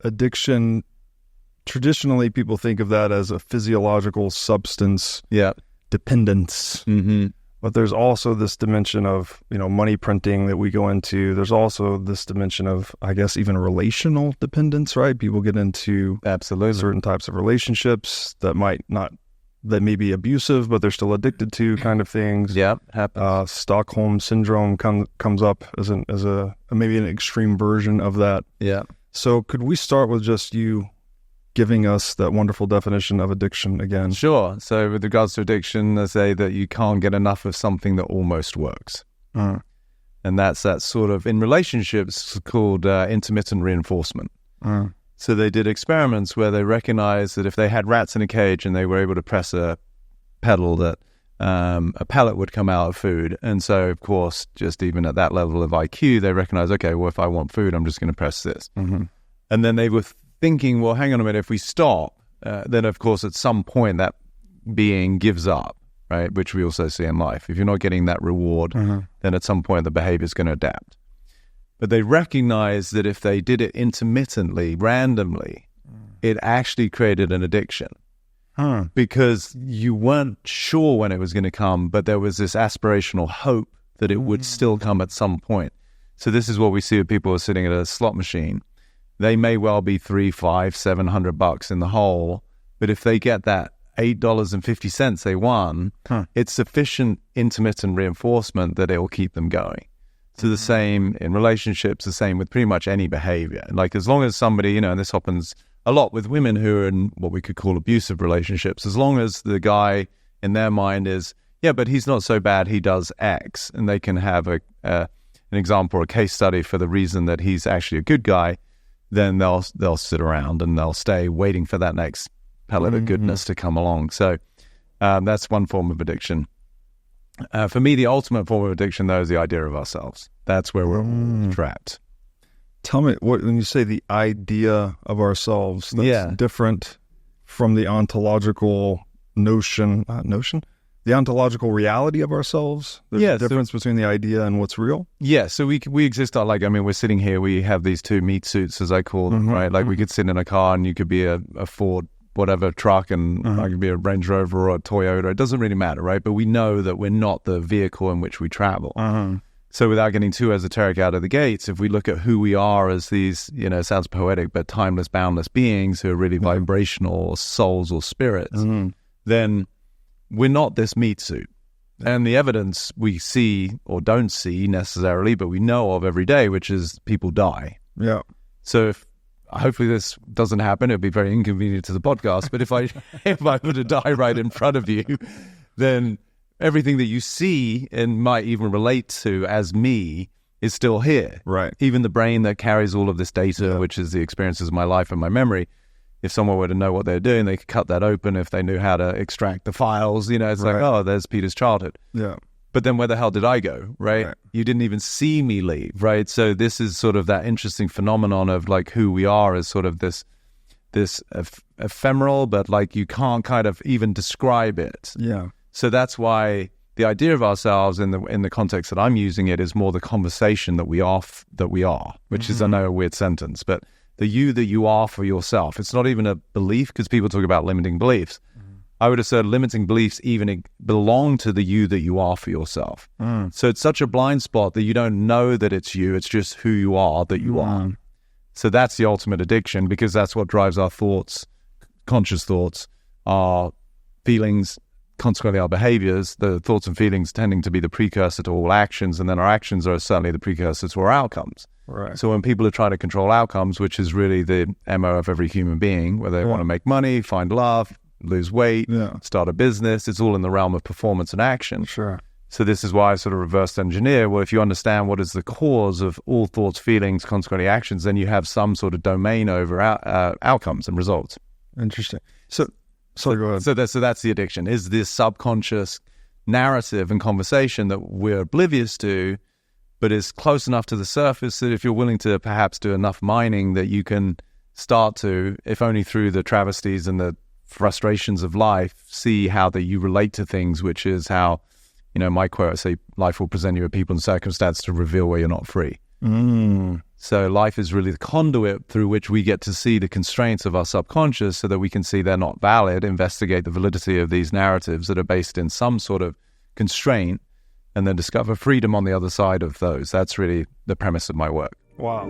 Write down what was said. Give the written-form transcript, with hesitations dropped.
addiction, traditionally people think of that as a physiological substance dependence. Mm-hmm. But there's also this dimension of, money printing that we go into. There's also this dimension of, I guess, even relational dependence, right? People get into certain types of relationships that may be abusive, but they're still addicted to, kind of things. Yeah, happens. Stockholm syndrome comes up as maybe an extreme version of that. Yeah. So could we start with just you giving us that wonderful definition of addiction again? Sure. So with regards to addiction, they say that you can't get enough of something that almost works. And that's that sort of, in relationships, called intermittent reinforcement. So they did experiments where they recognized that if they had rats in a cage and they were able to press a pedal, that a pellet would come out of food. And so, of course, just even at that level of IQ, they recognized, okay, well, if I want food, I'm just going to press this. Mm-hmm. And then they were thinking, well, hang on a minute, if we stop, then of course at some point that being gives up, right? Which we also see in life. If you're not getting that reward, then at some point the behavior is going to adapt. But they recognized that if they did it intermittently, randomly, it actually created an addiction. Because you weren't sure when it was going to come, but there was this aspirational hope that it would still come at some point. So this is what we see with people who are sitting at a slot machine. They may well be $300, $500, $700 in the hole, but if they get that $8.50 they won, it's sufficient intermittent reinforcement that it will keep them going. So the same in relationships, the same with pretty much any behavior. Like as long as somebody, and this happens a lot with women who are in what we could call abusive relationships, as long as the guy in their mind is, yeah, but he's not so bad, he does X, and they can have an example or a case study for the reason that he's actually a good guy, then they'll sit around and they'll stay waiting for that next pellet of goodness to come along. So that's one form of addiction. For me, the ultimate form of addiction, though, is the idea of ourselves. That's where we're trapped. Tell me, when you say the idea of ourselves, that's different from the ontological the ontological reality of ourselves. There's a difference between the idea and what's real. Yeah, so we exist we're sitting here, we have these two meat suits, as I call them, right? Like we could sit in a car and you could be a Ford whatever truck and I could be a Range Rover or a Toyota. It doesn't really matter, right? But we know that we're not the vehicle in which we travel. So without getting too esoteric out of the gates, if we look at who we are as these, it sounds poetic, but timeless, boundless beings who are really vibrational souls or spirits, then we're not this meat suit. And the evidence we see or don't see necessarily, but we know of every day, which is people die. Yeah. So hopefully this doesn't happen, it'd be very inconvenient to the podcast, but if I were to die right in front of you, then everything that you see and might even relate to as me is still here. Right. Even the brain that carries all of this data, which is the experiences of my life and my memory, if someone were to know what they're doing, they could cut that open if they knew how to extract the files. It's like, oh, there's Peter's childhood. Yeah. But then where the hell did I go, right? You didn't even see me leave, right? So this is sort of that interesting phenomenon of like who we are as sort of this ephemeral, but like you can't kind of even describe it. Yeah. So that's why the idea of ourselves in the context that I'm using it is more the conversation that we are, which is, I know, a weird sentence, but the you that you are for yourself. It's not even a belief, because people talk about limiting beliefs. I would assert limiting beliefs even belong to the you that you are for yourself. So it's such a blind spot that you don't know that it's you. It's just who you are that you are. So that's the ultimate addiction, because that's what drives our thoughts, conscious thoughts, our feelings, consequently our behaviors. The thoughts and feelings tending to be the precursor to all actions, and then our actions are certainly the precursor to our outcomes. Right. So when people are trying to control outcomes, which is really the MO of every human being, whether they want to make money, find love, lose weight, start a business, it's all in the realm of performance and action. Sure. So this is why I sort of reverse engineer. Well, if you understand what is the cause of all thoughts, feelings, consequently actions, then you have some sort of domain over outcomes and results. Interesting. So go ahead. So that's the addiction, is this subconscious narrative and conversation that we're oblivious to, but is close enough to the surface that if you're willing to perhaps do enough mining, that you can start to, if only through the travesties and the frustrations of life, see how that you relate to things, which is how, my quote, I say, life will present you with people and circumstance to reveal where you're not free. So life is really the conduit through which we get to see the constraints of our subconscious so that we can see they're not valid, investigate the validity of these narratives that are based in some sort of constraint, and then discover freedom on the other side of those. That's really the premise of my work. Wow.